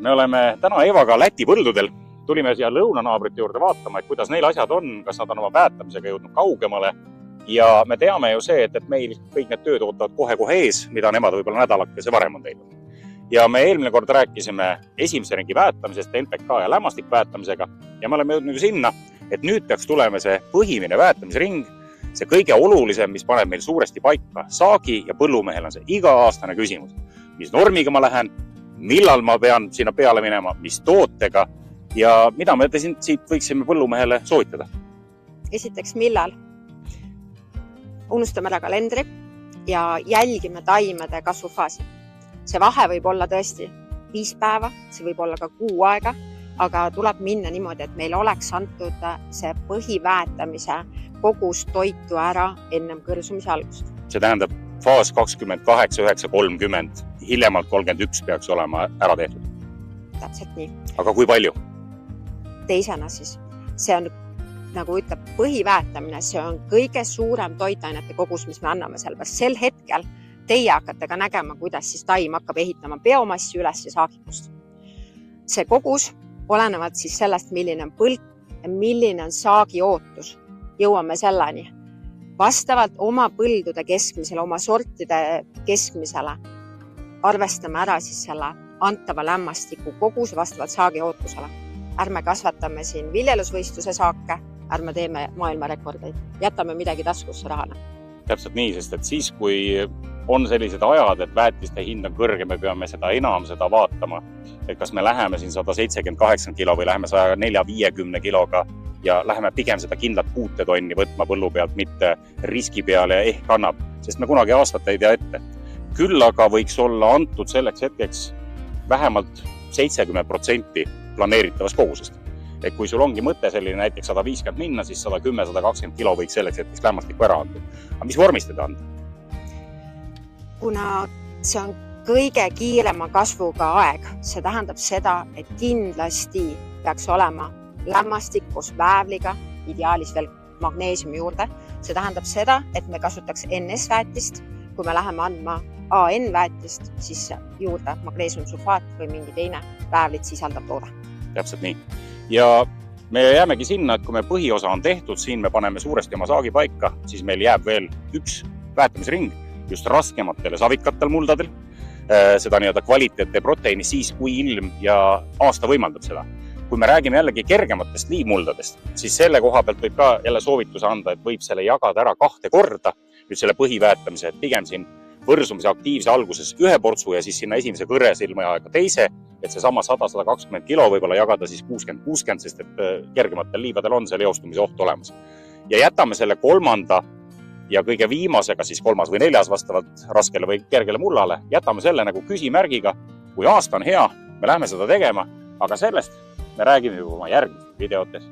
Me oleme täna Evaga Läti põldudel. Tulime siia lõunanaabrite juurde vaatama, et kuidas neil asjad on, kas nad on oma väetamisega jõudnud kaugemale. Ja me teame ju see, et meil kõik need tööd ootavad kohe-kohe ees, mida nemad võib-olla nädalakese varem on teinud. Ja me eelmine kord rääkisime esimese ringi väetamisest, NPK ja lämmastik väetamisega. Ja me oleme jõudnud sinna, et nüüd peaks tulema see põhimine väetamisring, see kõige olulisem, mis paneb meil suuresti paika. Saagi ja põllumehel on see iga-aastane küsimus. Mis normiga ma lähen, millal ma pean sinna peale minema, mis tootega ja mida me siit võiksime põllumehele soovitada? Esiteks, millal? Unustame ära kalendri ja jälgime taimede kasvufaasi. See vahe võib olla tõesti 5 päeva, see võib olla ka kuu aega, aga tuleb minna niimoodi, et meil oleks antud see põhiväetamise kogus toitu ära ennem kõrsumise algust. See tähendab faas 28, 9, 30, hiljemalt 31 peaks olema ära tehtud. Täpselt nii. Aga kui palju? Teisena siis, see on, nagu ütleb, põhiväetamine, see on kõige suurem toitainete kogus, mis me anname sellepärast. Sel hetkel teie hakkate ka nägema, kuidas siis taim hakkab ehitama biomassi üles ja saagikust. See kogus olenevalt siis sellest, milline on põlk ja milline on saagi ootus. Jõuame selleni. Vastavalt oma põldude keskmisele, oma sortide keskmisele arvestame ära siis selle antava lämmastiku kogus vastavalt saagi ootusele. Ärme kasvatame siin viljelusvõistluse saake, ärme teeme maailmarekordeid. Jätame midagi taskusse rahana. Täpselt nii, sest et siis, kui on sellised ajad, et väetiste hind on kõrge, me peame seda enam seda vaatama, et kas me läheme siin 170-80 kilo või läheme 140-50 kiloga ja läheme pigem seda kindlat 6 tonni võtma põllu pealt, mitte riski peale ja ehk annab, sest me kunagi aastat ei tea ette. Küll aga võiks olla antud selleks hetkeks vähemalt 70% planeeritavast kogusest. Et kui sul ongi mõte selline näiteks 150 minna, siis 110-120 kilo võiks selleks hetkeks lämmastikku ära anda. Aga mis vormist teda anda? Kuna see on kõige kiirema kasvuga aeg, see tähendab seda, et kindlasti peaks olema lämmastik koos väävliga, ideaalis veel magneesiumi juurde. See tähendab seda, et me kasutaks NS-väetist, kui me läheme andma AN-väetist, siis juurde magneesiumsulfaat või mingi teine väävlit sisaldav toode. Täpselt nii. Ja me jäämegi sinna, et kui me põhiosa on tehtud, siin me paneme suuresti oma saagi paika, siis meil jääb veel üks väetamisring just raskematele savikatel muldadel, seda nii-öelda kvaliteete proteiini siis, kui ilm ja aasta võimaldab seda. Kui me räägime jällegi kergematest liivmuldadest, siis selle koha pealt võib ka jälle soovituse anda, et võib selle jagada ära 2 korda, nüüd selle põhiväetamise, et pigem siin võrsumise aktiivse alguses 1 portsu ja siis sinna esimese kõresilma aega teise, et see sama 100-120 kilo võib-olla jagada siis 60-60, sest et kergematel liivadel on see leostumise oht olemas. Ja jätame selle 3. ja kõige viimasega, siis 3. või 4. vastavalt raskele või kergele mullale, jätame selle nagu küsimärgiga, kui aasta on hea, me lähme seda tegema, aga sellest me räägime juba oma järgmistes videotes.